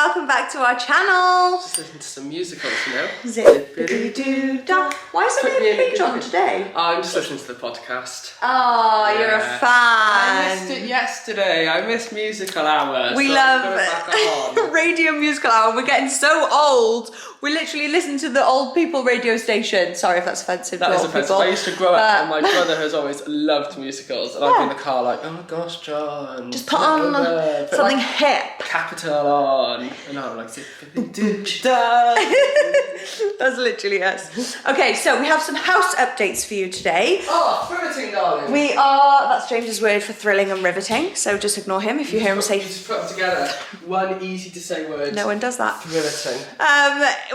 welcome back to our channel. Just listen to some musicals, you know. Zippity-doo-dah. Why is there no page on today? I'm just listening to the podcast. Oh, you're a fan. I missed it yesterday. I missed musical hours. We so love radio musical hour. We're getting so old. We literally listen to the old people radio station. Sorry if that's offensive to old people. I used to grow up and my brother has always loved musicals. And I'd be in the car like, oh gosh, John. Just put on something hip. Capital on. And I'm like, that's literally us. Okay, so we have some house updates for you today. Oh, riveting, darling. That's James's word for thrilling and riveting, so just ignore him if you hear him say... Just put them together. One easy to say word. No one does that. Riveting.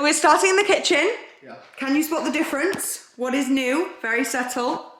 We're starting in the kitchen. Yeah. Can you spot the difference? What is new? Very subtle.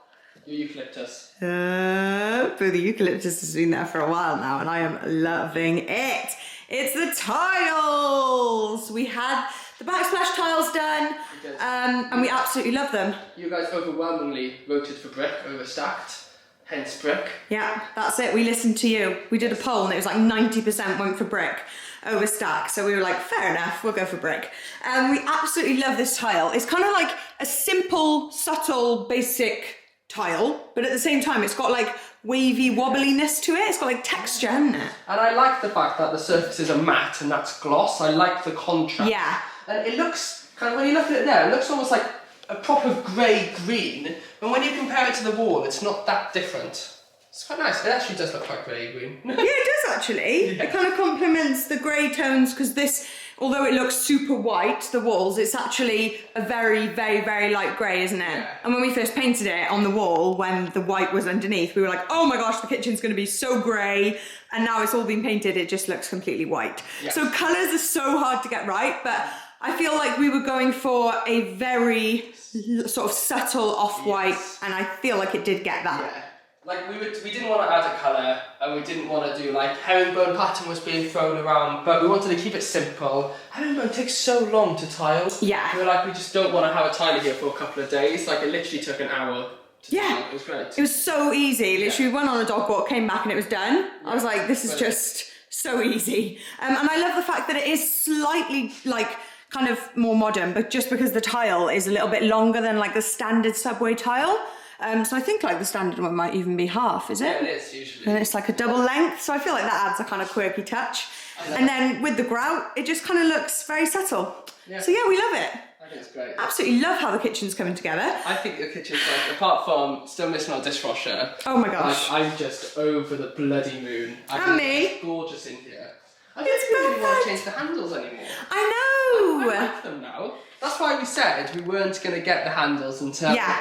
Your eucalyptus. But the eucalyptus has been there for a while now and I am loving it. It's the tiles. We had the backsplash tiles done and we absolutely love them. You guys overwhelmingly voted for brick over stacked, hence brick. Yeah, that's it. We listened to you. We did a poll and it was like 90% went for brick over stack. So we were like, fair enough, we'll go for brick. And we absolutely love this tile. It's kind of like a simple, subtle, basic tile, but at the same time it's got like wavy wobbliness to it. It's got like texture, hasn't it? And I like the fact that the surfaces are matte and that's gloss. I like the contrast. Yeah. And it looks, kind of when you look at it there, it looks almost like a proper grey-green, but when you compare it to the wall, it's not that different. It's quite nice. It actually does look quite grey-green. Yeah, it does actually. Yeah. It kind of complements the grey tones because this, although it looks super white, the walls, it's actually a very, very, very light grey, isn't it? Yeah. And when we first painted it on the wall, when the white was underneath, we were like, oh my gosh, the kitchen's going to be so grey. And now it's all been painted, it just looks completely white. Yeah. So colours are so hard to get right, but I feel like we were going for a very sort of subtle off-white, yes. And I feel like it did get that. Yeah. Like we didn't want to add a colour and we didn't want to do like herringbone pattern was being thrown around, but we wanted to keep it simple. Herringbone takes so long to tile. Yeah. We were like, we just don't want to have a tile here for a couple of days. Like it literally took an hour to tile. It was great. It was so easy. Literally went on a dog walk, came back and it was done. I was like, this is just so easy. And I love the fact that it is slightly like kind of more modern, but just because the tile is a little bit longer than like the standard subway tile. So I think like the standard one might even be half, is it? Yeah, it is usually. And it's like a double length, so I feel like that adds a kind of quirky touch. And then with the grout, it just kind of looks very subtle. Yeah. So yeah, we love it. I think it's great. Absolutely love how the kitchen's coming together. I think the kitchen's like, apart from still missing our dishwasher. Oh my gosh. Like, I'm just over the bloody moon. And me. It's gorgeous in here. I don't really want to change the handles anymore. I know. I like them now. That's why we said we weren't going to get the handles until... Yeah.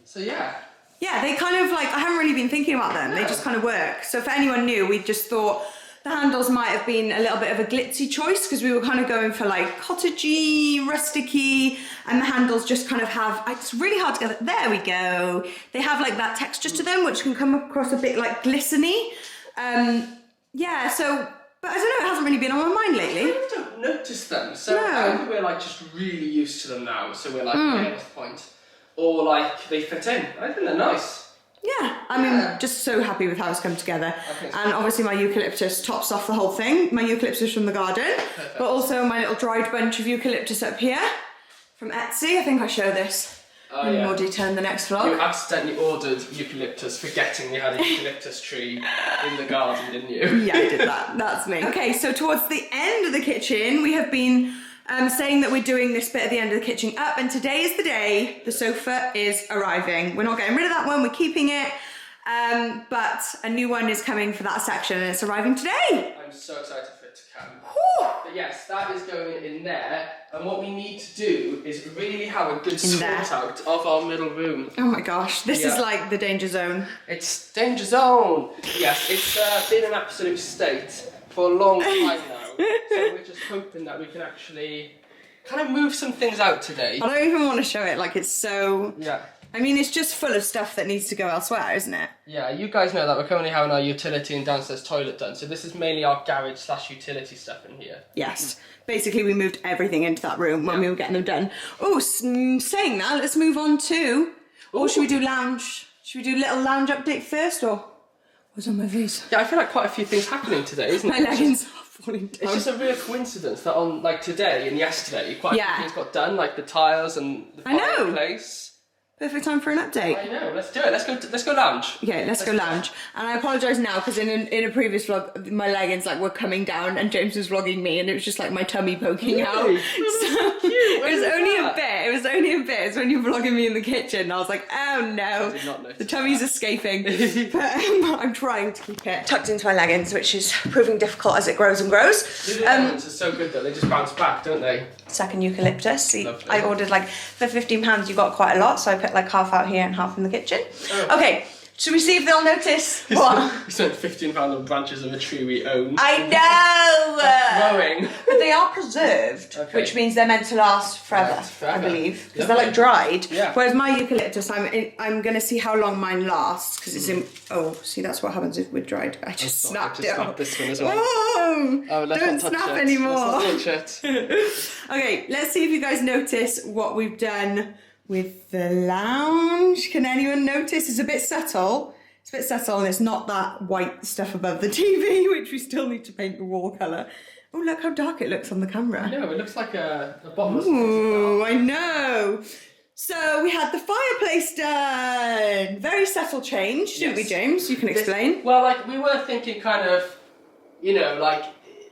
So yeah. Yeah, they kind of like, I haven't really been thinking about them. No. They just kind of work. So for anyone new, we just thought the handles might have been a little bit of a glitzy choice because we were kind of going for like cottagey, rusticy, and the handles just kind of have, it's really hard to get, there we go. They have like that texture to them, which can come across a bit like glistening. Yeah, so, but I don't know, it hasn't really been on my mind lately. I don't notice them. So either we're like just really used to them now. So we're like, yeah, what's the point? Or like they fit in. I think they're nice. Yeah, I mean, just so happy with how it's come together. And obviously my eucalyptus tops off the whole thing. My eucalyptus from the garden, but also my little dried bunch of eucalyptus up here from Etsy. I think I show this in more detail in the next vlog. You accidentally ordered eucalyptus, forgetting you had a eucalyptus tree in the garden, didn't you? Yeah, I did that. That's me. Okay, so towards the end of the kitchen, we have been saying that we're doing this bit at the end of the kitchen up, and today is the day the sofa is arriving. We're not getting rid of that one, we're keeping it, but a new one is coming for that section and it's arriving today. I'm so excited for it to come. But yes, that is going in there, and what we need to do is really have a good sort out of our middle room. Oh my gosh, this is like the danger zone. It's danger zone. Yes, it's been an absolute state for a long time now. So we're just hoping that we can actually kind of move some things out today. I don't even want to show it, like it's so... Yeah. I mean, it's just full of stuff that needs to go elsewhere, isn't it? Yeah, you guys know that we're currently having our utility and downstairs toilet done, so this is mainly our garage / utility stuff in here. Yes. Basically, we moved everything into that room when we were getting them done. Oh, saying that, let's move on to... Or should we do lounge? Should we do little lounge update first, or... What's on my face? Yeah, I feel like quite a few things happening today, isn't it? My leggings off. falling down. It's just a real coincidence that on like today and yesterday, quite a few things got done, like the tiles and the fireplace. Perfect time for an update. I know. Let's do it. Let's go lounge. Okay, let's go lounge. And I apologise now because in a previous vlog, my leggings like were coming down, and James was vlogging me, and it was just like my tummy poking out. So it was only a bit. It was only a bit. It's when you were vlogging me in the kitchen, and I was like, oh no, I did not notice the tummy's escaping. But I'm trying to keep it tucked into my leggings, which is proving difficult as it grows and grows. The elements are so good though. They just bounce back, don't they? Second eucalyptus. I ordered like for £15. You got quite a lot, so I put like half out here and half in the kitchen. Oh. Okay, should we see if they'll notice? What? We spent £15 on branches of a tree we own. I know. Growing. But they are preserved, which means they're meant to last forever, I believe, because they're like dried. Yeah. Whereas my eucalyptus, I'm going to see how long mine lasts because it's in. Oh, see, that's what happens if we're dried. I just snapped it off. This one as well. Oh, don't snap anymore. Let's not touch it. Okay, let's see if you guys notice what we've done with the lounge. Can anyone notice? It's a bit subtle. It's a bit subtle, and it's not that white stuff above the TV, which we still need to paint the wall colour. Oh, look how dark it looks on the camera. I know, it looks like a bottomless. Ooh, I know. So we had the fireplace done. Very subtle change, didn't we, James? You can explain. Well, like we were thinking kind of, you know,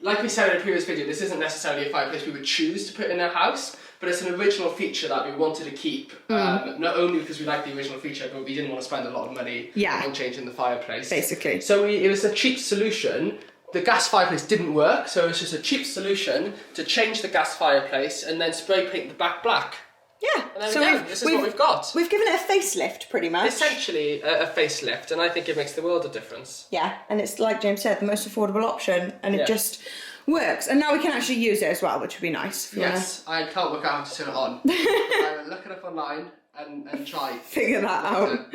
like we said in a previous video, this isn't necessarily a fireplace we would choose to put in our house, but it's an original feature that we wanted to keep, not only because we like the original feature, but we didn't want to spend a lot of money on changing the fireplace. Basically. So it was a cheap solution. The gas fireplace didn't work, so it was just a cheap solution to change the gas fireplace and then spray paint the back black. Yeah, and there we go. This is what we've got. We've given it a facelift, pretty much. Essentially a facelift, and I think it makes the world of difference. Yeah, and it's like James said, the most affordable option, and it just works. And now we can actually use it as well, which would be nice. Yes, I can't work out how to turn it on. I will look it up online and try. Figure that out.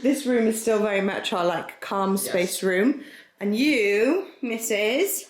This room is still very much our like calm space room. And you, Mrs.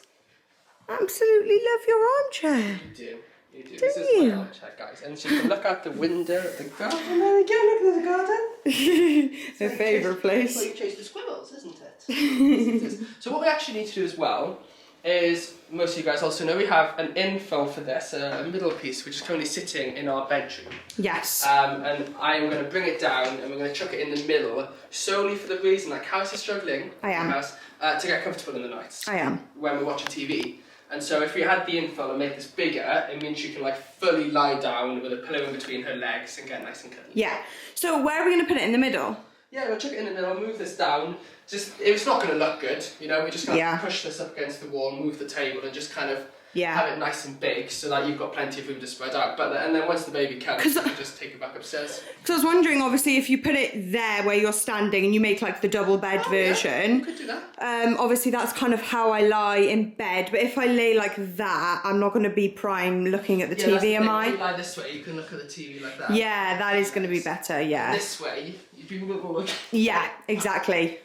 absolutely love your armchair. You do. You do. This is my armchair, guys. And so you can look out the window at the garden. There we go, look at the garden. Her favourite place. Well, you chase the squirrels, isn't it? So what we actually need to do as well is, most of you guys also know, we have an infill for this, a middle piece, which is currently sitting in our bedroom. Yes. And I am going to bring it down and we're going to chuck it in the middle, solely for the reason that Carys is struggling to get comfortable in the nights. I am. When we're watching TV. And so if we had the infill and make this bigger, it means she can like fully lie down with a pillow in between her legs and get nice and cuddly. Yeah. So where are we going to put it in the middle? Yeah, we'll chuck it in the middle, move this down. It's not going to look good, you know, we just kind of push this up against the wall, move the table and just kind of have it nice and big so that you've got plenty of room to spread out. And then once the baby comes, you can just take it back upstairs. Because I was wondering, obviously, if you put it there where you're standing and you make like the double bed version. Yeah, you could do that. Obviously, that's kind of how I lie in bed. But if I lay like that, I'm not going to be prime looking at the TV, am I? If you lie this way, you can look at the TV like that. Yeah, that is going to be better, yeah. This way, people will look. Yeah, exactly.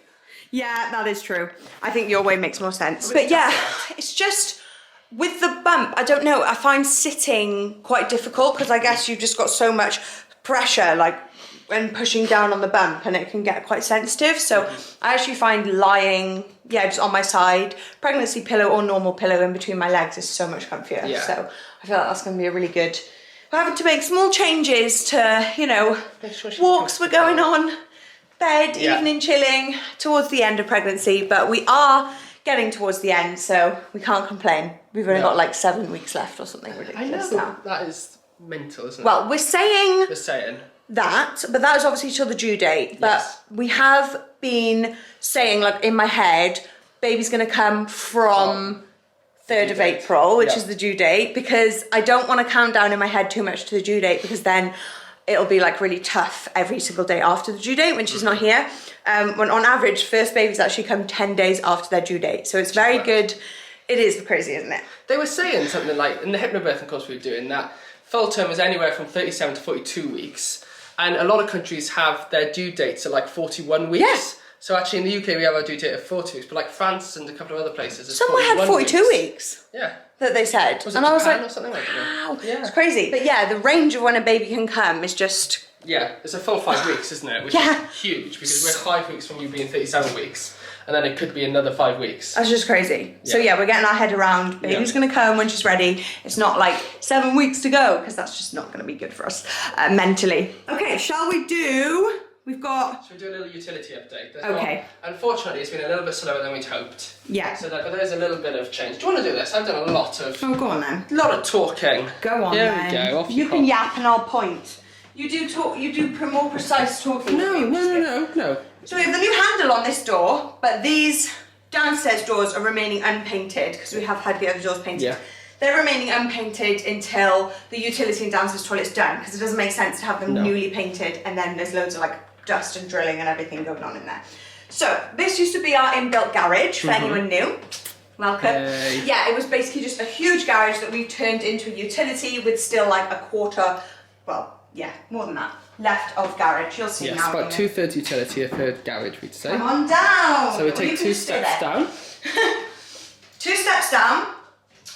Yeah, that is true. I think your way makes more sense. But yeah, it's just with the bump, I don't know, I find sitting quite difficult because I guess you've just got so much pressure like when pushing down on the bump and it can get quite sensitive. So I actually find lying, just on my side, pregnancy pillow or normal pillow in between my legs is so much comfier. Yeah. So I feel like that's going to be a really good... We're having to make small changes to, you know, walks were going on. Bed, evening chilling towards the end of pregnancy, but we are getting towards the end, so we can't complain. We've only got like 7 weeks left or something ridiculous now. That is mental, isn't it? Well, we're saying that, but that is obviously till the due date. But we have been saying, like in my head, baby's going to come from 3rd of April, which is the due date, because I don't want to count down in my head too much to the due date, because then it'll be like really tough every single day after the due date when she's not here. When on average, first babies actually come 10 days after their due date. So it's very good. It is crazy, isn't it? They were saying something like, in the hypnobirthing course we were doing, that full term is anywhere from 37 to 42 weeks. And a lot of countries have their due dates at like 41 weeks. Yeah. So actually in the UK we have our due date at 40 weeks, but like France and a couple of other places, somewhere had 42 weeks. Yeah. That they said. Was it and Japan I was like, or something like that? Wow, yeah. It's crazy. But yeah, the range of when a baby can come is just... Yeah, it's a full 5 weeks, isn't it? Which is huge, because we're 5 weeks from you being 37 weeks. and then it could be another 5 weeks. That's just crazy. So yeah, we're getting our head around. Baby's going to come when she's ready. It's not like 7 weeks to go, because that's just not going to be good for us mentally. Okay, shall we do... We've got... Should we do a little utility update? Unfortunately, it's been a little bit slower than we'd hoped. Yeah. So but there's a little bit of change. Do you want to do this? I've done a lot of... Oh, go on then. A lot of talking. Go on Here then. we go. Off you can yap and I'll point. You do talk. You do more precise talking. No. So we have the new handle on this door, but these downstairs doors are remaining unpainted because we have had the other doors painted. Yeah. They're remaining unpainted until the utility and downstairs toilet's done, because it doesn't make sense to have them newly painted and then there's loads of like dust and drilling and everything going on in there. So this used to be our inbuilt garage for anyone new. Welcome. Hey. Yeah, it was basically just a huge garage that we turned into a utility with still like a quarter, well, yeah, more than that, left of garage. You'll see now. It's about 2/3 utility, a third garage, we'd say. Come on down. So we take 2 steps down. 2 steps down,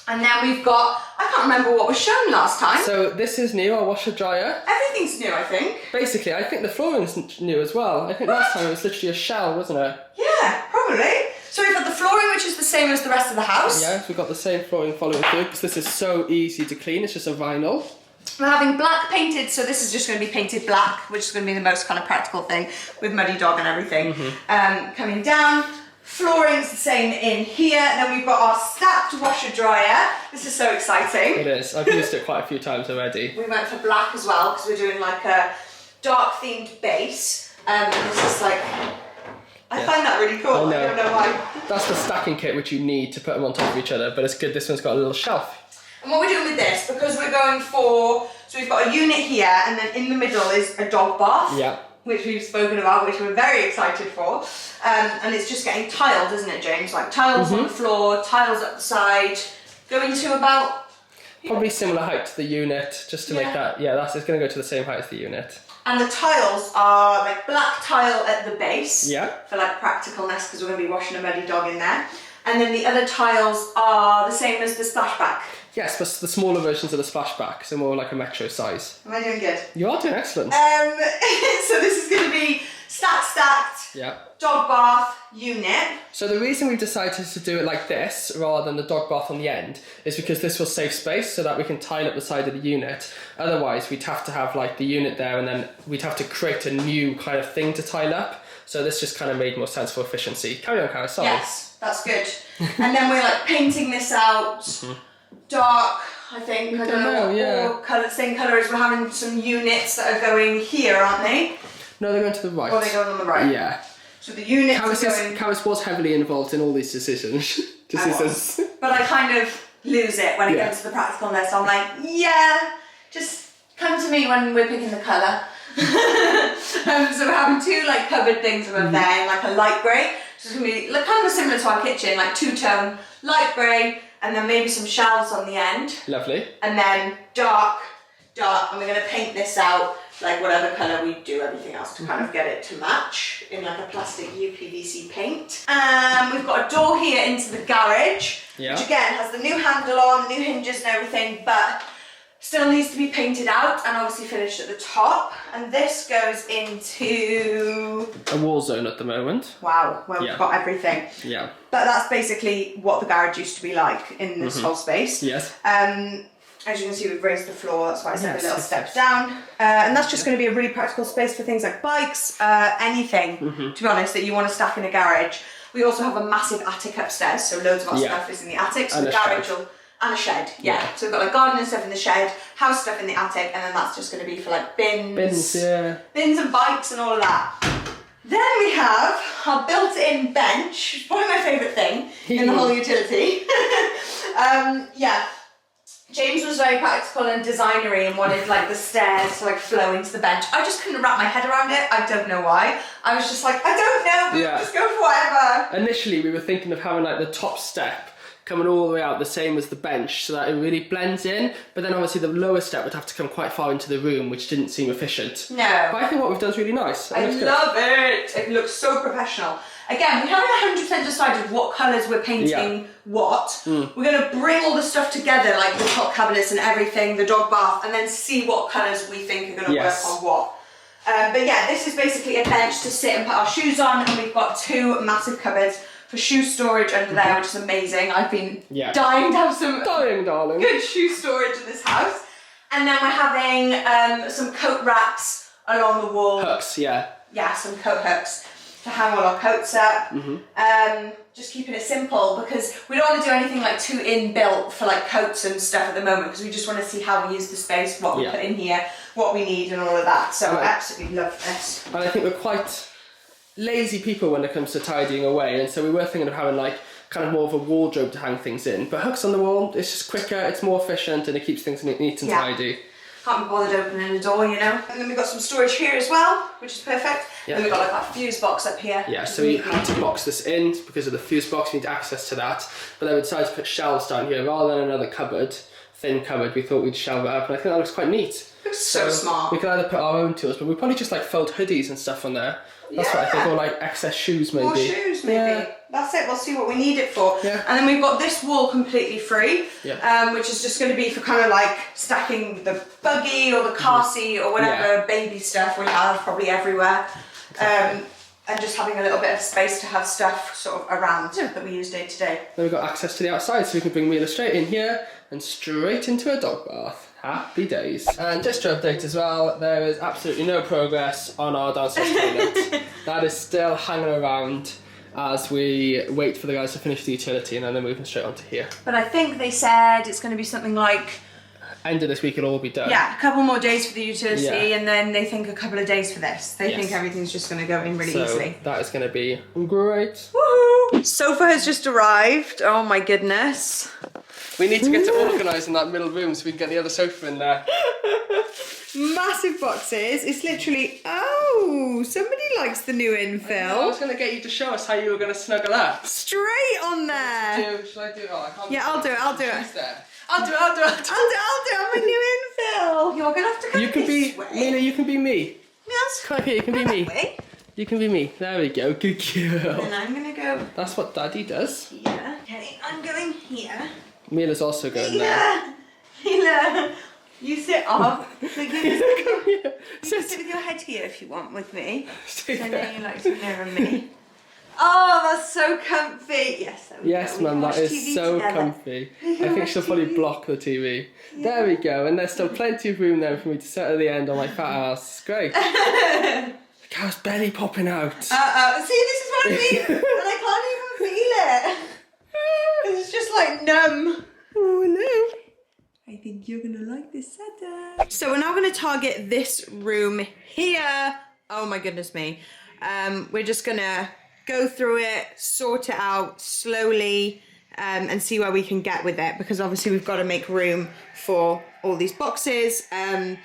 and then we've got, I can't remember what was shown last time. So this is new, our washer dryer. Everything's new, I think. Basically, I think the flooring's new as well. I think last time it was literally a shell, wasn't it? Yeah, probably. So we've got the flooring, which is the same as the rest of the house. Yeah, we've got the same flooring following through, because this is so easy to clean. It's just a vinyl. We're having black painted, so this is just going to be painted black, which is going to be the most kind of practical thing with Muddy Dog and everything. Coming down, flooring's the same in here. Then we've got our stacked washer dryer. This is so exciting. It is. I've used it quite a few times already. We went for black as well because we're doing like a dark themed base. And this is like, I find that really cool. I don't know why. That's the stacking kit which you need to put them on top of each other, but it's good. This one's got a little shelf. And what we're doing with this, because we're going for, so we've got a unit here, and then in the middle is a dog bath. Yeah. Which we've spoken about, which we're very excited for. And it's just getting tiled, isn't it, James? Like tiles on the floor, tiles up the side, going to about... Probably similar height to the unit, just to make that, it's going to go to the same height as the unit. And the tiles are like black tile at the base. Yeah. For like practicalness, because we're going to be washing a Muddy Dog in there. And then the other tiles are the same as the splashback. Yes, but the smaller versions of the splashback, so more like a metro size. Am I doing good? You are doing excellent. So this is going to be stacked, dog bath, unit. So the reason we've decided to do it like this, rather than the dog bath on the end, is because this will save space so that we can tile up the side of the unit. Otherwise, we'd have to have like the unit there, and then we'd have to create a new kind of thing to tile up. So this just kind of made more sense for efficiency. Carry on, Carys, sorry. Yes, that's good. And then we're like painting this out dark, I think. I don't know what colour, same colour as we're having some units that are going here, aren't they? No, they're going to the right. Or they're going on the right? Yeah. So the units are going... Carys was heavily involved in all these decisions. But I kind of lose it when it comes to the practicalness. I'm like, yeah, just come to me when we're picking the colour. So we're having 2 like covered things above there, and like a light grey. So it's going to be like, kind of similar to our kitchen, like 2-tone, light grey, and then maybe some shelves on the end. Lovely. And then dark, and we're going to paint this out like whatever colour we do everything else to kind of get it to match in like a plastic UPVC paint. We've got a door here into the garage, which again has the new handle on, the new hinges and everything, but still needs to be painted out and obviously finished at the top. And this goes into... a wall zone at the moment. Wow, well we've got everything. Yeah. But that's basically what the garage used to be like in this whole space. Yes. As you can see, we've raised the floor, that's why I said the little steps down. And that's just going to be a really practical space for things like bikes, anything, to be honest, that you want to stack in a garage. We also have a massive attic upstairs, so loads of our stuff is in the attic. So and the garage will... And a shed, So we've got like gardening stuff in the shed, house stuff in the attic, and then that's just going to be for like bins and bikes and all of that. Then we have our built-in bench, which is probably my favourite thing in the whole utility. James was very practical and designery and wanted like the stairs to like flow into the bench. I just couldn't wrap my head around it. I don't know why. I was just like, I don't know, just go for whatever. Initially, we were thinking of having like the top step coming all the way out the same as the bench so that it really blends in, but then obviously the lower step would have to come quite far into the room, which didn't seem efficient. No. But I think what we've done is really nice. I love it. It looks so professional. Again, we haven't 100% decided what colours we're painting what. We're going to bring all the stuff together, like the top cabinets and everything, the dog bath, and then see what colours we think are going to work on what. But yeah, this is basically a bench to sit and put our shoes on, and we've got 2 massive cupboards for shoe storage under there, which is amazing. I've been dying to have some darling. good shoe storage in this house. And then we're having some coat racks along the wall. Hooks, yeah. Yeah, some coat hooks to hang all our coats up. Just keeping it simple because we don't want to do anything like too inbuilt for like coats and stuff at the moment because we just want to see how we use the space, what we put in here, what we need and all of that. So I absolutely love this. And I think we're quite lazy people when it comes to tidying away, and so we were thinking of having like kind of more of a wardrobe to hang things in. But hooks on the wall, it's just quicker, it's more efficient, and it keeps things neat and tidy. Can't be bothered opening the door, you know. And then we've got some storage here as well, which is perfect. Yeah. Then we've got like that fuse box up here. Yeah, so we had to box this in because of the fuse box, we need access to that. But then we decided to put shelves down here rather than another cupboard, thin cupboard. We thought we'd shelve it up, and I think that looks quite neat. Looks so smart. We could either put our own tools, but we probably just like fold hoodies and stuff on there. That's what I think, or like excess shoes maybe. More shoes maybe. Yeah. That's it, we'll see what we need it for. Yeah. And then we've got this wall completely free, which is just going to be for kind of like stacking the buggy or the car seat or whatever baby stuff we have probably everywhere. And just having a little bit of space to have stuff sort of around that we use day to day. Then we've got access to the outside, so we can bring Mila straight in here and straight into a dog bath. Happy days. And just to update as well, there is absolutely no progress on our downstairs toilet. That is still hanging around as we wait for the guys to finish the utility, and then they're moving straight onto here. But I think they said it's going to be something like... End of this week it'll all be done. Yeah, a couple more days for the utility, and then they think a couple of days for this. They think everything's just going to go in really easily. That is going to be great. Woohoo! Sofa has just arrived. Oh my goodness. We need to get to organising that middle room so we can get the other sofa in there. Massive boxes. It's literally... Oh, somebody likes the new infill. I was going to get you to show us how you were going to snuggle up. Straight on there. Shall I do it? Oh, I can't. Yeah, I'll do it. I'll do it. I'll do it. I'm a new infill. You're going to have to come this way. Mina, you can be me. Yes. Come here, you can be me. Way. You can be me. There we go. Good girl. And I'm going to go... That's what Daddy does. Here. Okay, I'm going here. Mila's also going there. Mila, you sit off. Come here. You can sit with your head here if you want with me. I know you like to mirror me. Oh, that's so comfy. Yes, there we go. Yes, Mum, that is TV so together. comfy. I think she'll probably block the TV. Yeah. There we go. And there's still plenty of room there for me to sit at the end on my fat ass. It's great. The cow's belly popping out. See, this is what I mean. And I can't even feel it. It's just like numb. Oh no. I think you're gonna like this setup. So we're now gonna target this room here. Oh my goodness me. We're just gonna go through it, sort it out slowly, and see where we can get with it, because obviously we've got to make room for all these boxes. And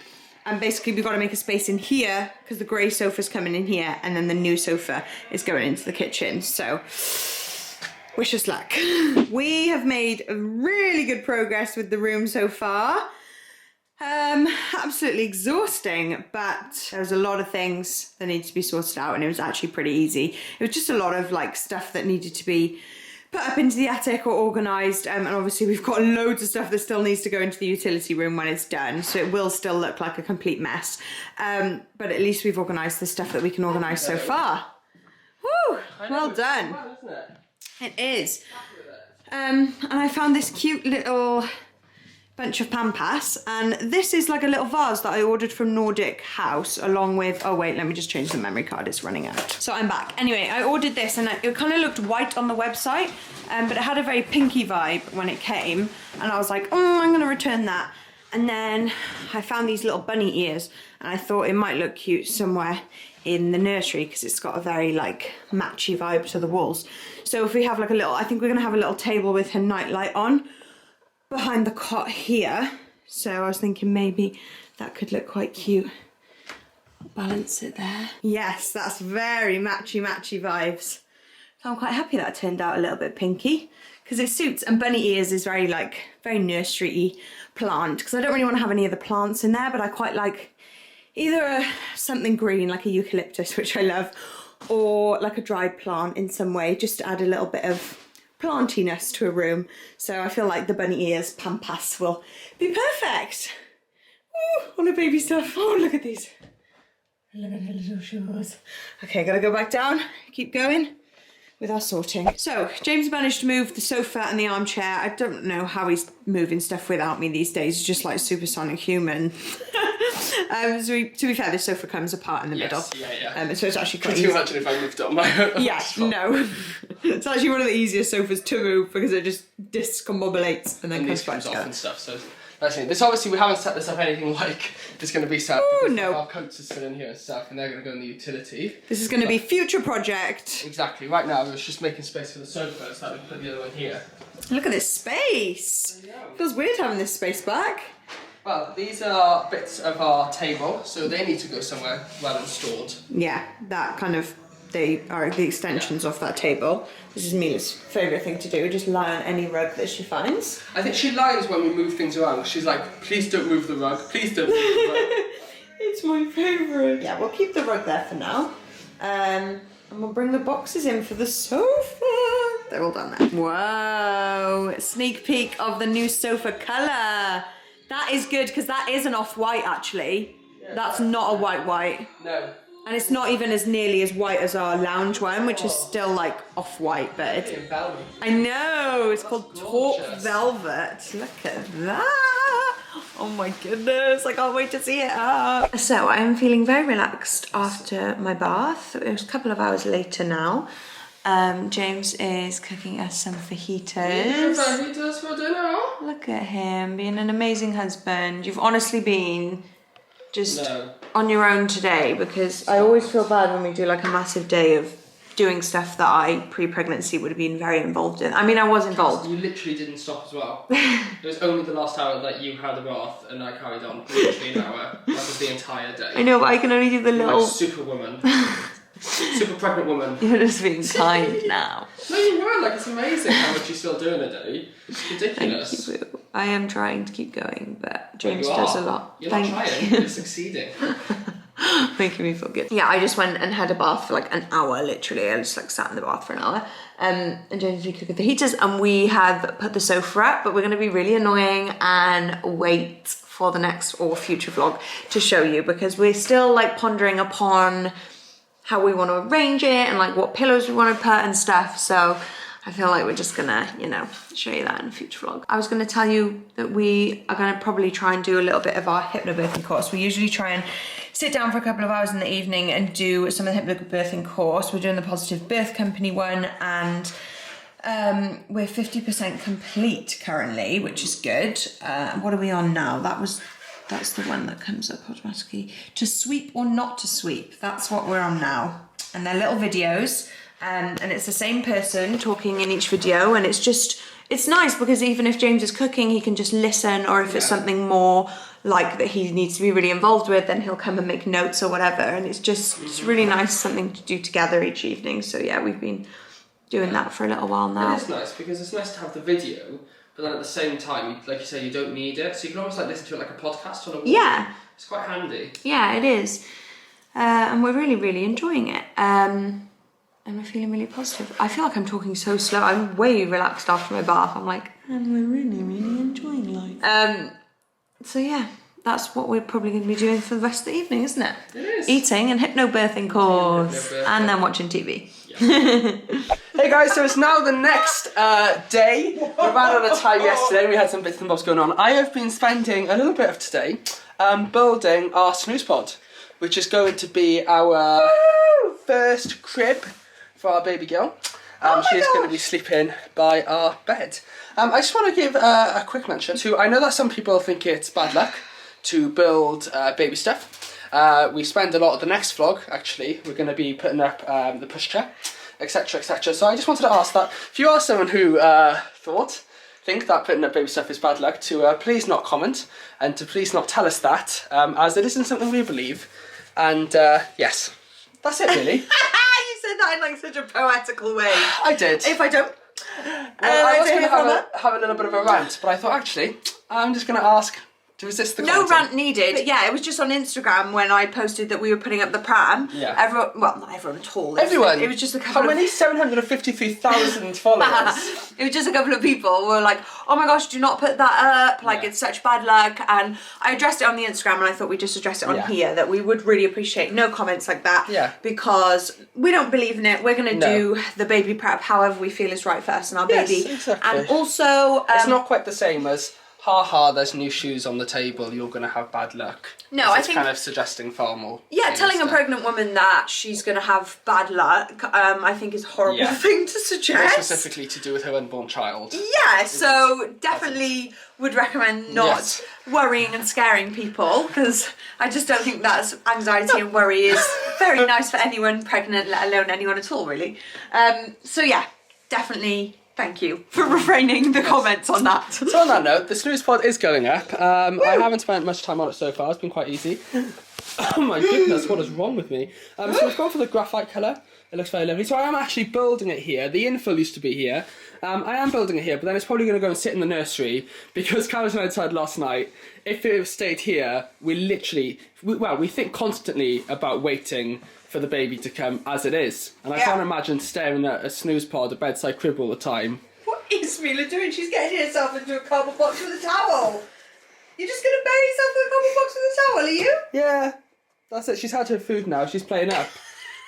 basically we've got to make a space in here because the grey sofa's coming in here and then the new sofa is going into the kitchen. So wish us luck. We have made really good progress with the room so far. Absolutely exhausting, but there was a lot of things that needed to be sorted out and it was actually pretty easy. It was just a lot of like stuff that needed to be put up into the attic or organised, and obviously we've got loads of stuff that still needs to go into the utility room when it's done, so it will still look like a complete mess. But at least we've organised the stuff that we can organise so far. Woo! Well done. Fun, isn't it? It is. And I found this cute little bunch of pampas, and this is like a little vase that I ordered from Nordic House along with, oh wait, let me just change the memory card, it's running out. So I'm back. Anyway, I ordered this and it kind of looked white on the website, but it had a very pinky vibe when it came, and I was like, oh, I'm gonna return that. And then I found these little bunny ears and I thought it might look cute somewhere in the nursery because it's got a very like matchy vibe to the walls. So if we have like a little, I think we're gonna have a little table with her nightlight on behind the cot here, so I was thinking maybe that could look quite cute. Balance it there. Yes, that's very matchy vibes. So I'm quite happy that turned out a little bit pinky because it suits, and bunny ears is very like very nursery-y plant, because I don't really want to have any other plants in there, but I quite like either something green like a eucalyptus, which I love, or like a dried plant in some way, just to add a little bit of plantiness to a room. So I feel like the bunny ears pampas will be perfect. Ooh, all the baby stuff. Oh, look at these. Look at her little shoes. Okay, gotta go back down. Keep going with our sorting. So, James managed to move the sofa and the armchair. I don't know how he's moving stuff without me these days. He's just like supersonic human. To be fair, this sofa comes apart in the middle. Yeah. So it's actually quite Could easy. you imagine if I moved it on my own? Yeah, no. It's actually one of the easiest sofas to move because it just discombobulates and then comes back off together. and stuff. So that's it. This obviously we haven't set this up anything like it's going to be set. Oh, because no. Our coats are still in here and stuff, and they're going to go in the utility. This is going to be future project. Exactly. Right now, we're just making space for the sofa, so we can put the other one here. Look at this space. Feels weird having this space back. Well, these are bits of our table, so they need to go somewhere well installed. Yeah, that kind of, they are the extensions of that table. This is Mila's favourite thing to do, just lie on any rug that she finds. I think she lies when we move things around. She's like, please don't move the rug, please don't move the rug. It's my favourite. Yeah, we'll keep the rug there for now. And we'll bring the boxes in for the sofa. They're all done there. Whoa, sneak peek of the new sofa colour. That is good, because that is an off-white, actually. Yeah, that's not a white. No. And it's not even as nearly as white as our lounge one, which is still, like, off-white, but it's... I know, it's called Taupe Velvet. Look at that. Oh my goodness, I can't wait to see it. So, I am feeling very relaxed after my bath. It was a couple of hours later now. James is cooking us some fajitas. Fajitas for dinner. Look at him being an amazing husband. You've honestly been just on your own today, because I always feel bad when we do like a massive day of doing stuff that I pre-pregnancy would have been very involved in. I mean, I was involved. You literally didn't stop as well. It was only the last hour that you had the bath and I carried on. Literally an hour. That was the entire day. I know, but I can only do the little... Like superwoman. Super pregnant woman. You're just being kind now. No, you were. Like, it's amazing how much you still do in a day. It's ridiculous. Thank you. I am trying to keep going, but James does a lot. You're not trying. You're succeeding. Making me feel good. Yeah, I just went and had a bath for like an hour, literally. I just like sat in the bath for an hour. And James was cooking the heaters, and we have put the sofa up, but we're going to be really annoying and wait for the next or future vlog to show you, because we're still like pondering upon how we want to arrange it and like what pillows we want to put and stuff. So I feel like we're just gonna, you know, show you that in a future vlog. I was gonna tell you that we are gonna probably try and do a little bit of our hypnobirthing course. We usually try and sit down for a couple of hours in the evening and do some of the hypnobirthing course. We're doing the Positive Birth Company one, and we're 50% complete currently, which is good. What are we on now? That's the one that comes up automatically. To sweep or not to sweep, that's what we're on now. And they're little videos, and it's the same person talking in each video, and it's nice because even if James is cooking, he can just listen, or if it's something more like that he needs to be really involved with, then he'll come and make notes or whatever, and it's really nice, something to do together each evening. So yeah, we've been doing that for a little while now. It is nice because it's nice to have the video, but then at the same time, like you say, you don't need it, so you can almost like listen to it like a podcast on a walk. Yeah. It's quite handy. Yeah, it is. And we're really, really enjoying it. And we're feeling really positive. I feel like I'm talking so slow. I'm way relaxed after my bath. I'm like, and we're really, really enjoying life. So yeah, that's what we're probably going to be doing for the rest of the evening, isn't it? It is. Eating and hypnobirthing course. And then watching TV. Yeah. Hey guys, so it's now the next day. We ran out of time yesterday. We had some bits and bobs going on. I have been spending a little bit of today building our snooze pod, which is going to be our first crib for our baby girl. She's going to be sleeping by our bed. I just want to give a quick mention to, I know that some people think it's bad luck to build baby stuff. We spend a lot of the next vlog, actually, we're going to be putting up the pushchair, etc, etc. So I just wanted to ask that if you are someone who think that putting up baby stuff is bad luck, to please not comment, and to please not tell us that, as it isn't something we believe. And yes, that's it really. You said that in like such a poetical way. I did. If I don't... Well, I was going to have a little bit of a rant, but I thought actually, I'm just going to ask to resist the No content. rant needed. But yeah, it was just on Instagram when I posted that we were putting up the pram. Yeah. Everyone, well, not everyone at all. Everyone. It was just a couple How many? 753,000 followers. It was just a couple of people who were like, oh my gosh, do not put that up, like it's such bad luck. And I addressed it on the Instagram, and I thought we'd just address it on here, that we would really appreciate no comments like that. Yeah. Because we don't believe in it. We're going to do the baby prep however we feel is right for us and our baby. Exactly. And also... it's not quite the same as, ha, there's new shoes on the table, you're going to have bad luck. No, I think... It's kind of suggesting far more. Yeah, telling a pregnant woman that she's going to have bad luck, I think is a horrible thing to suggest. More specifically to do with her unborn child. Yeah, so definitely would recommend not worrying and scaring people, because I just don't think that's anxiety and worry is very nice for anyone pregnant, let alone anyone at all, really. So yeah, definitely... Thank you for refraining the comments on that. So on that note, the snooze pod is going up. I haven't spent much time on it so far. It's been quite easy. Oh my goodness, what is wrong with me? So we've gone for the graphite colour. It looks very lovely. So I am actually building it here. The infill used to be here. I am building it here, but then it's probably going to go and sit in the nursery, because Carys and I decided last night, if it stayed here, we think constantly about waiting for the baby to come as it is. And I can't imagine staring at a snooze pod, a bedside crib all the time. What is Mila doing? She's getting herself into a cardboard box with a towel. You're just going to bury yourself in a cardboard box with a towel, are you? Yeah, that's it. She's had her food now. She's playing up.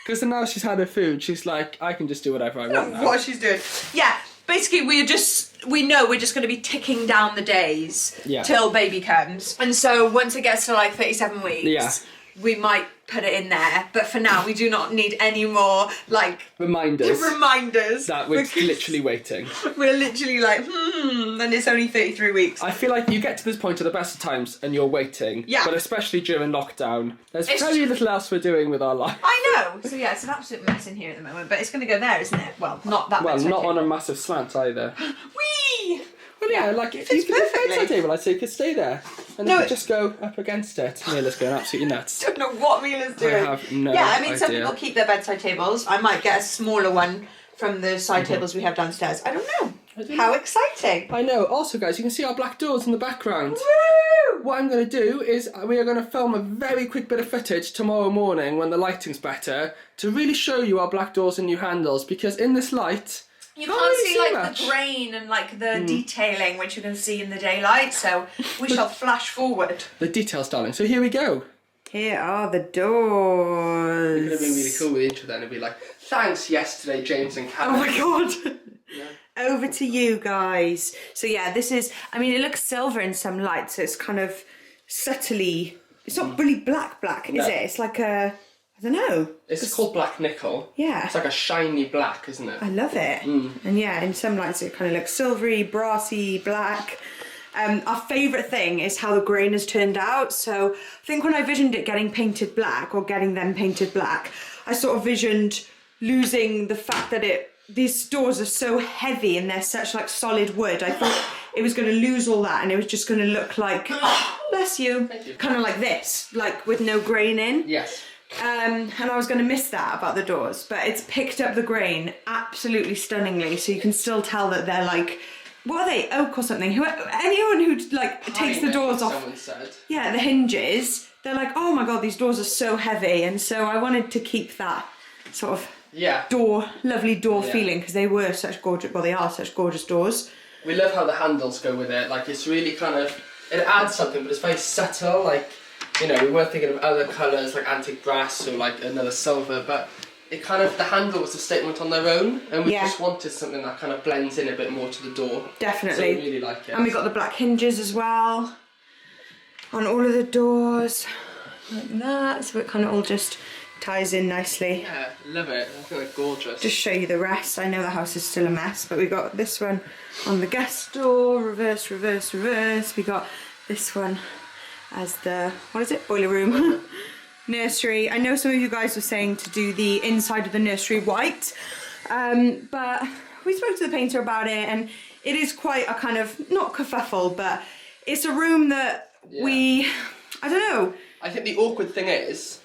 Because now she's had her food, she's like, I can just do whatever I want now. What she's doing. Yeah, basically we know we're just going to be ticking down the days till baby comes. And so once it gets to like 37 weeks, we might put it in there. But for now, we do not need any more, like... Reminders. That we're literally waiting. We're literally like, and it's only 33 weeks. I feel like you get to this point at the best of times and you're waiting. Yeah. But especially during lockdown. There's very little else we're doing with our life. I know. So yeah, it's an absolute mess in here at the moment. But it's going to go there, isn't it? Well, not that much. Well, not on a massive slant either. Whee! Well, yeah, like if you could the bedside table, I'd say you could stay there. And you could just go up against it. Mila's going absolutely nuts. I don't know what Mila's doing. I have no idea. Some people keep their bedside tables. I might get a smaller one from the side tables we have downstairs. I don't know. How exciting. I know. Also, guys, you can see our black doors in the background. Woo! What I'm going to do is we are going to film a very quick bit of footage tomorrow morning when the lighting's better to really show you our black doors and new handles, because in this light... You can't see like much. The grain and like the detailing which you can see in the daylight, so we shall flash forward. The details, darling. So here we go. Here are the doors. It's going to be really cool with the intro then. It'll be like, thanks yesterday, James and Carys. Oh my god. Over to you guys. So yeah, this is, I mean, it looks silver in some light, so it's kind of subtly, it's not really black, is it? It's like a... I don't know. It's called black nickel. Yeah. It's like a shiny black, isn't it? I love it. And yeah, in some lights it kind of looks silvery, brassy, black. Our favourite thing is how the grain has turned out. So I think when I visioned it getting painted black, or getting them painted black, I sort of visioned losing the fact that these doors are so heavy and they're such like solid wood. I thought it was going to lose all that and it was just going to look like, bless you, kind of like this, like with no grain in. Yes. And I was going to miss that about the doors, but it's picked up the grain absolutely stunningly, so you can still tell that they're like, what are they, oak or something? Anyone who like takes the doors off, someone said. Yeah, the hinges, they're like, oh my god, these doors are so heavy, and so I wanted to keep that sort of lovely door feeling, because they were such gorgeous, well they are such gorgeous doors. We love how the handles go with it, like it's really kind of, it adds something, but it's very subtle, like, you know, we weren't thinking of other colours like antique brass or like another silver, but it kind of, the handle was a statement on their own, and we just wanted something that kind of blends in a bit more to the door. Definitely. So we really like it. And we got the black hinges as well on all of the doors, like that, so it kind of all just ties in nicely. Yeah, love it. I feel like gorgeous. Just show you the rest. I know the house is still a mess, but we got this one on the guest door, reverse, reverse, reverse. We got this one as the, what is it, boiler room. Nursery. I know some of you guys were saying to do the inside of the nursery white, but we spoke to the painter about it, and it is quite a kind of, not kerfuffle, but it's a room that I don't know. I think the awkward thing is,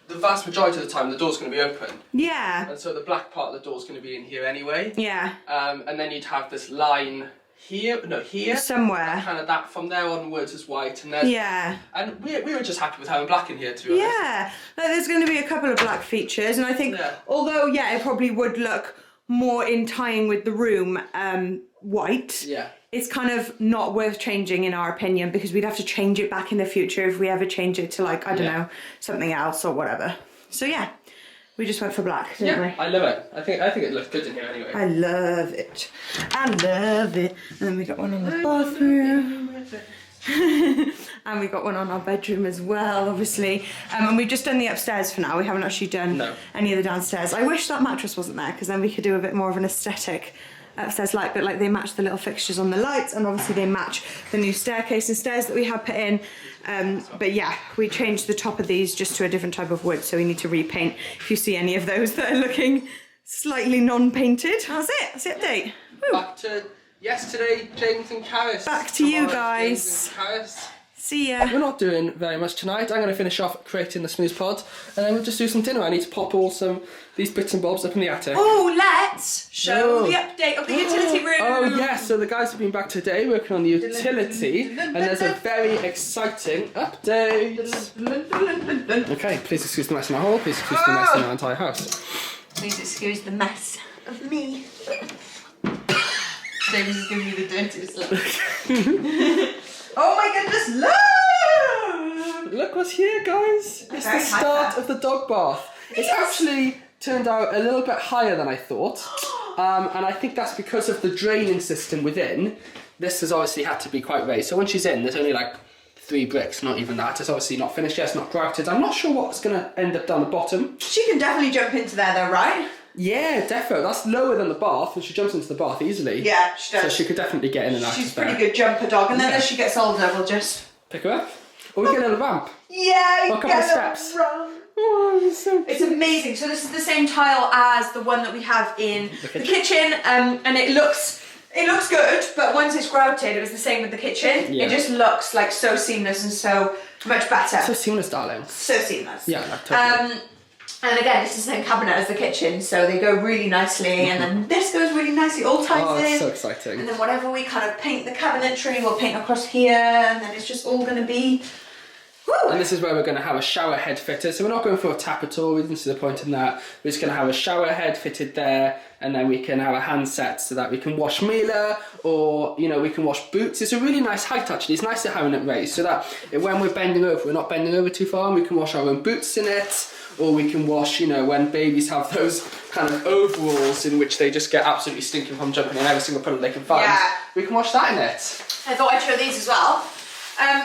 the vast majority of the time the door's going to be open. Yeah. And so the black part of the door's going to be in here anyway. Yeah. And then you'd have this line here, no, here. Somewhere. Kind of that, from there onwards is white, and then... Yeah. And we were just happy with having black in here, to be honest. Yeah. Like, there's going to be a couple of black features, and I think, although, yeah, it probably would look more in tying with the room white. Yeah. It's kind of not worth changing in our opinion, because we'd have to change it back in the future if we ever change it to, like, I don't know, something else or whatever. So yeah, we just went for black, didn't we? I love it. I think it looks good in here anyway. I love it. I love it. And then we got one on the bathroom. And we got one on our bedroom as well, obviously. And we've just done the upstairs for now. We haven't actually done any of the downstairs. I wish that mattress wasn't there, because then we could do a bit more of an aesthetic upstairs light, but like they match the little fixtures on the lights, and obviously they match the new staircase and stairs that we have put in. But yeah, we changed the top of these just to a different type of wood, so we need to repaint if you see any of those that are looking slightly non-painted. That's it. That's the update. Woo. Back to yesterday, James and Carys. Back to you guys. James and Carys. See ya. We're not doing very much tonight. I'm going to finish off creating the snooze pod, and then we'll just do some dinner. I need to pop these bits and bobs up in the attic. Oh, let's show the update of the utility room. Oh yes, so the guys have been back today working on the utility, and there's a very exciting update. Okay, please excuse the mess in our hall. Please excuse the mess in our entire house. Please excuse the mess of me. James is giving me the dirtiest look. Oh my goodness, look! Look what's here, guys. It's the start of the dog bath. It's actually turned out a little bit higher than I thought. And I think that's because of the draining system within. This has obviously had to be quite raised. So when she's in, there's only like 3 bricks, not even that. It's obviously not finished yet, it's not grouted. I'm not sure what's going to end up down the bottom. She can definitely jump into there though, right? Yeah, defo. That's lower than the bath, and she jumps into the bath easily. Yeah, she does. So she could definitely get in and out. She's a pretty good jumper dog, and then as she gets older, we'll just... pick her up. Or we get a little ramp. Yeah, or a couple of steps. Ramp. Oh, it's amazing. So this is the same tile as the one that we have in the kitchen, and it looks good, but once it's grouted, it was the same with the kitchen. Yeah. It just looks like so seamless and so much better. So seamless, darling. So seamless. Yeah, totally. And again, it's the same cabinet as the kitchen, so they go really nicely, and then this goes really nicely, all ties in. Oh, so exciting. And then whatever we kind of paint the cabinetry, we'll paint across here, and then it's just all going to be... Woo. And this is where we're going to have a shower head fitted, so we're not going for a tap at all, we didn't see the point in that. We're just going to have a shower head fitted there, and then we can have a handset so that we can wash Mila, or, you know, we can wash boots. It's a really nice height, actually. It's nice to having it raised, so that when we're bending over, we're not bending over too far, and we can wash our own boots in it. Or we can wash, you know, when babies have those kind of overalls in which they just get absolutely stinking from jumping in every single puddle they can find. Yeah. We can wash that in it. I thought I'd show these as well.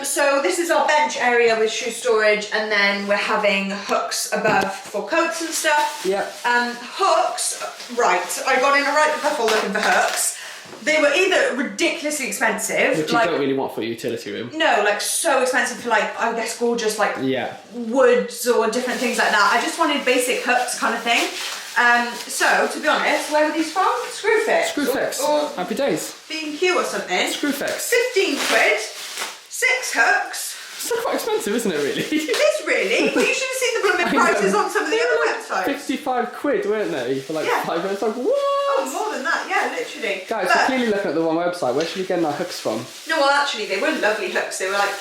So this is our bench area with shoe storage, and then we're having hooks above for coats and stuff. Yeah. Hooks, right, I got in a right kerfuffle looking for hooks. They were either ridiculously expensive, which you don't really want for a utility room. No, like so expensive for like, I guess, gorgeous like woods or different things like that. I just wanted basic hooks kind of thing. So to be honest, where were these from? Screwfix. Screwfix. Or Happy days. B&Q or something. Screwfix. 15 quid, 6 hooks. It's quite expensive, isn't it, really? It is really. Well, you should have seen the blooming prices on some of the other websites. 55 quid, weren't they? For like 5 minutes. Like, what? Oh, more than that, yeah, literally. Guys, we're clearly looking at the wrong website. Where should we get our hooks from? No, well, actually, they were lovely hooks. They were like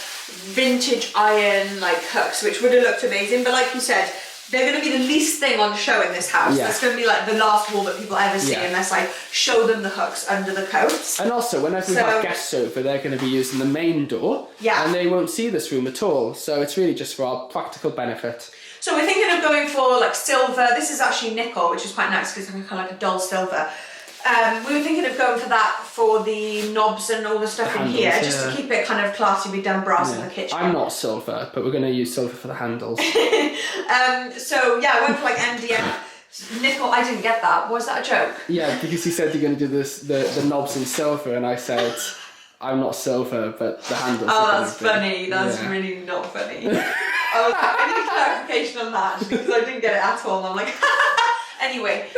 vintage iron like hooks, which would have looked amazing. But like you said, they're going to be the least thing on show in this house. Yeah. That's going to be like the last wall that people ever see unless I show them the hooks under the coats. And also, whenever we have guests over, they're going to be using the main door. Yeah. And they won't see this room at all. So it's really just for our practical benefit. So we're thinking of going for like silver. This is actually nickel, which is quite nice because it's kind of like a dull silver. We were thinking of going for that for the knobs and all the stuff in here, just to keep it kind of classy. We've done brass in the kitchen. I'm not silver, but we're going to use silver for the handles. So yeah, I went for like MDF. Nickel, I didn't get that. Was that a joke? Yeah, because he said you're going to do this, the knobs in silver, and I said, I'm not silver, but the handles are that's funny. That's really not funny. I was like, I need clarification on that, because I didn't get it at all, and I'm like, anyway.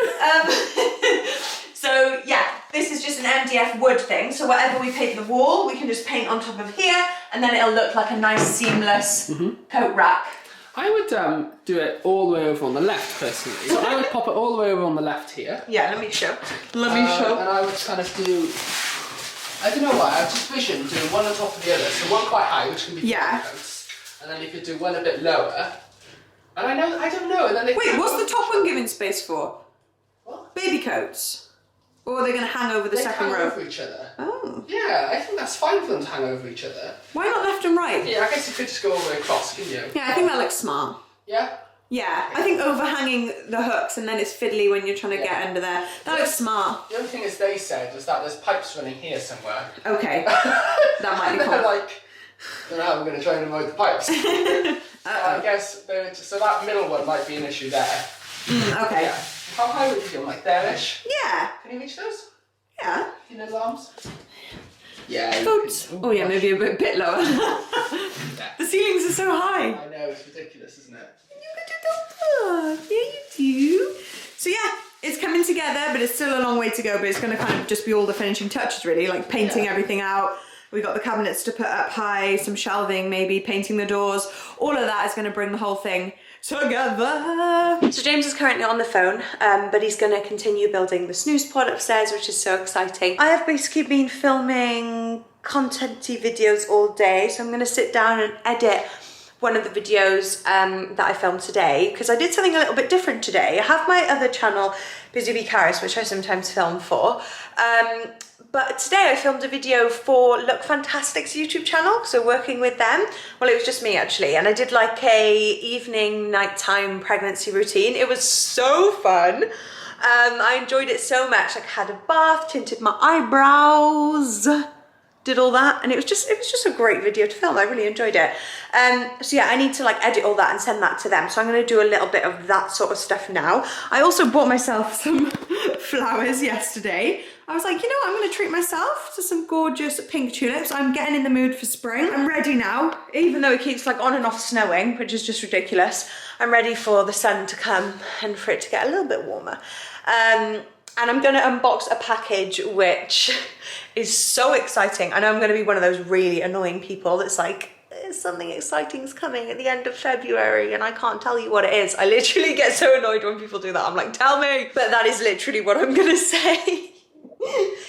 So yeah, this is just an MDF wood thing, so whatever we paint the wall, we can just paint on top of here, and then it'll look like a nice seamless coat rack. I would do it all the way over on the left, personally. So I would pop it all the way over on the left here. Yeah, let me show. Let me show. And I would kind of do I don't know why, I've just visioned doing one on top of the other. So one quite high, which can be coats, and then you could do one a bit lower. And I don't know. And then they Wait, what's the top one giving space for? What? Baby coats. Or are they going to hang over the second row? Hang over each other. Oh. Yeah, I think that's fine for them to hang over each other. Why not left and right? Yeah, I guess you could just go all the way across, couldn't you? Yeah, I think that looks smart. Yeah? Yeah, I think overhanging the hooks and then it's fiddly when you're trying to get under there. That looks smart. The other thing is they said was that there's pipes running here somewhere. Okay. That might be cool. They're like, I don't know how I'm going to try and avoid the pipes. I guess, so that middle one might be an issue there. Okay. Yeah. How high would you feel? Like there-ish? Yeah. Can you reach those? Yeah. You know, arms? Yeah. Coats. Oh yeah, maybe a bit lower. Yeah. The ceilings are so high. I know, it's ridiculous, isn't it? Yeah, you do. So yeah, it's coming together, but it's still a long way to go, but it's going to kind of just be all the finishing touches really, like painting everything out. We got the cabinets to put up high, some shelving maybe, painting the doors. All of that is going to bring the whole thing together. So James is currently on the phone, but he's going to continue building the snooze pod upstairs, which is so exciting. I have basically been filming content-y videos all day, so I'm going to sit down and edit one of the videos that I filmed today, because I did something a little bit different today. I have my other channel, Carys, which I sometimes film for. But today I filmed a video for Look Fantastic's YouTube channel, so working with them. Well, it was just me actually, and I did like a evening, nighttime pregnancy routine. It was so fun. I enjoyed it so much. Like, I had a bath, tinted my eyebrows, did all that, and it was just a great video to film. I really enjoyed it. So yeah, I need to like edit all that and send that to them. So I'm gonna do a little bit of that sort of stuff now. I also bought myself some flowers yesterday. I was like, you know what, I'm gonna treat myself to some gorgeous pink tulips. I'm getting in the mood for spring. I'm ready now, even though it keeps like on and off snowing, which is just ridiculous. I'm ready for the sun to come and for it to get a little bit warmer. And I'm gonna unbox a package which is so exciting. I know I'm gonna be one of those really annoying people that's like, something exciting's coming at the end of February and I can't tell you what it is. I literally get so annoyed when people do that. I'm like, tell me. But that is literally what I'm gonna say.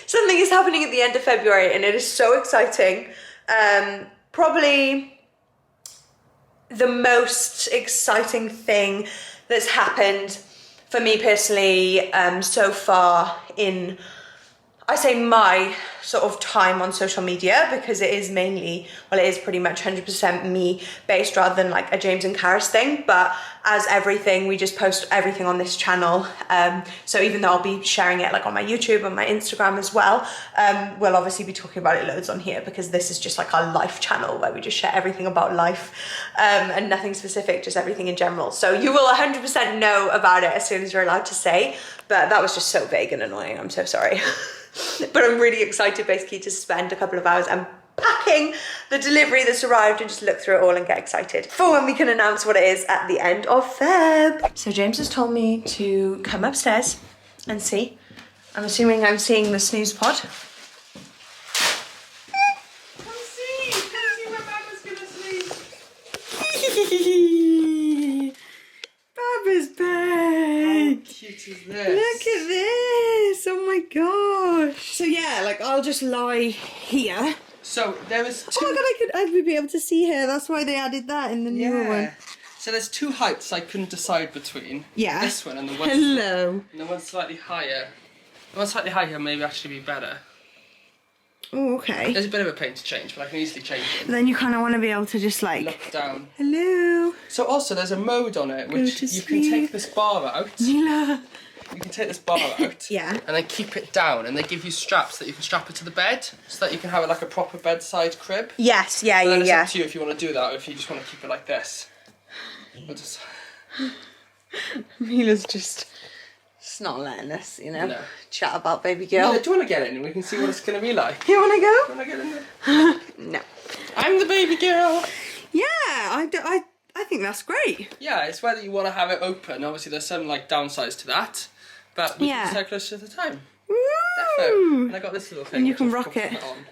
Something is happening at the end of February and it is so exciting. Probably the most exciting thing that's happened for me personally so far in, I say my sort of time on social media, because it is mainly, well, it is pretty much 100% me based rather than like a James and Carys thing. But as everything, we just post everything on this channel. So even though I'll be sharing it like on my YouTube and my Instagram as well, we'll obviously be talking about it loads on here, because this is just like our life channel where we just share everything about life and nothing specific, just everything in general. So you will 100% know about it as soon as you're allowed to say, but that was just so vague and annoying. I'm so sorry. But I'm really excited basically to spend a couple of hours unpacking the delivery that's arrived and just look through it all and get excited for when we can announce what it is at the end of Feb. So James has told me to come upstairs and see. I'm assuming I'm seeing the snooze pod. Come see where Mama's gonna sleep. Baba's bag. How cute is this? Look at this. Oh my gosh. So yeah, like I'll just lie here. So there was two. Oh my god, I would be able to see her. That's why they added that in the newer one. So there's two heights I couldn't decide between. Yeah. This one and the one. Hello. And the one slightly higher. The one slightly higher maybe actually be better. Oh, okay. There's a bit of a paint to change, but I can easily change it. But then you kind of want to be able to just like Look down. Hello. So also there's a mode on it which you can take this bar out. Mila. You can take this bar out. Yeah. And then keep it down, and they give you straps that you can strap it to the bed, so that you can have it like a proper bedside crib. Yes. Yeah. But then Yeah. it's up to you if you want to do that, or if you just want to keep it like this. We'll just... Mila's just not letting us, you know, No. chat about baby girl. Mila, do you want to get in and we can see what it's going to be like? You want to go? Do you want to get in there? No. I'm the baby girl! Yeah, I think that's great. Yeah, it's whether you want to have it open. Obviously there's some like downsides to that, but we can stay close to the time. Woo! And I got this little thing. And you which can I've rock put it. on.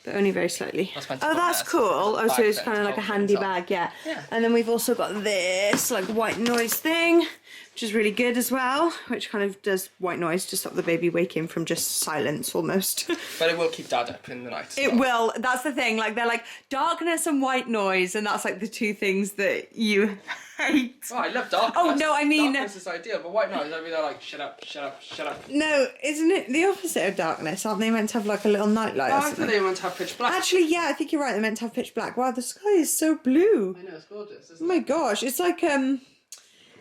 But only very slightly. That's meant to Oh, go that's there, cool. so Oh, so bag it's there kind of to like a hold handy things up. bag, yeah. Yeah. And then we've also got this like white noise thing, which is really good as well, which kind of does white noise to stop the baby waking from just silence almost. But it will keep Dad up in the night. It will. That's the thing. Like, they're like darkness and white noise, and that's like the two things that you hate. Oh, I love darkness. Oh, no, I mean... Darkness is ideal, but white noise, I mean, they're like, shut up, shut up, shut up. No, isn't it the opposite of darkness? Aren't they meant to have like a little night light Oh, or I something? thought they were meant to have pitch black. Actually, yeah, I think you're right. They're meant to have pitch black. Wow, the sky is so blue. I know, it's gorgeous, Oh isn't my it? gosh, it's like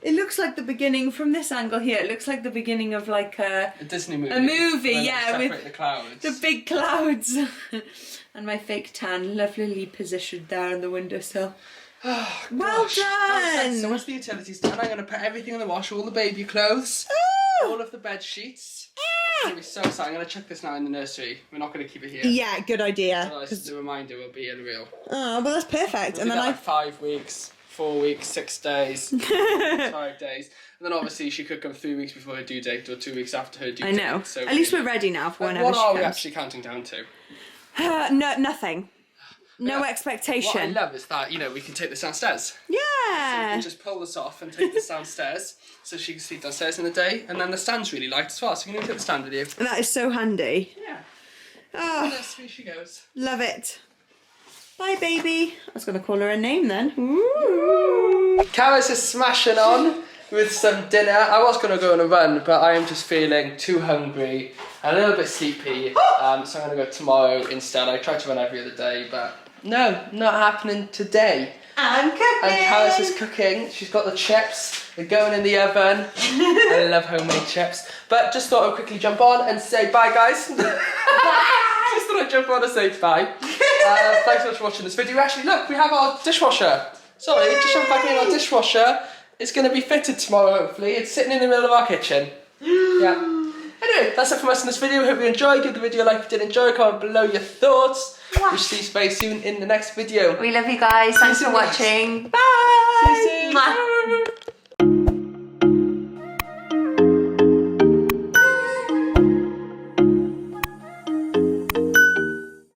it looks like the beginning from this angle here. It looks like the beginning of like A Disney movie. a movie, When yeah, they with separate the clouds. the big clouds. And my fake tan, lovely positioned there on the windowsill. Oh, Well gosh. done! So once the utilities done, I'm going to put everything in the wash, all the baby clothes, all of the bed sheets. It's going to be so exciting. I'm going to chuck this now in the nursery. We're not going to keep it here. Yeah, good idea. Otherwise, the reminder will be unreal. Oh, well, that's perfect. We'll And be then there like 5 weeks, 4 weeks, 6 days, 5 days. And then obviously she could come 3 weeks before her due date or 2 weeks after her due date. I know. So At least we're ready now for whenever what she are we comes. actually counting down to? No, nothing. No What I expectation. love is that, you know, we can take this downstairs. So we Yeah. can just pull this off and take this downstairs so she can sleep downstairs in the day. And then the stand's really light as well, so you can even take the stand with you. That is so handy. Yeah. Oh, Nursery she goes. love it. Bye, baby. I was going to call her a name then. Ooh. Carys is smashing on with some dinner. I was going to go on a run, but I am just feeling too hungry, a little bit sleepy, so I'm going to go tomorrow instead. I try to run every other day, but no, not happening today. I'm cooking. And Carys is cooking. She's got the chips. They're going in the oven. I love homemade chips. But just thought I'd quickly jump on and say bye, guys. Just thought I'd jump on and say bye. Thanks so much for watching this video. Actually, look, we have our dishwasher. Sorry, just jump back in our dishwasher. It's going to be fitted tomorrow, hopefully. It's sitting in the middle of our kitchen. Yeah. Anyway, that's it from us in this video. Hope you enjoyed. Give the video a like if you did enjoy. Comment below your thoughts. We'll see you very soon in the next video. We love you guys. Thanks for watching. Bye. See you soon. Mwah.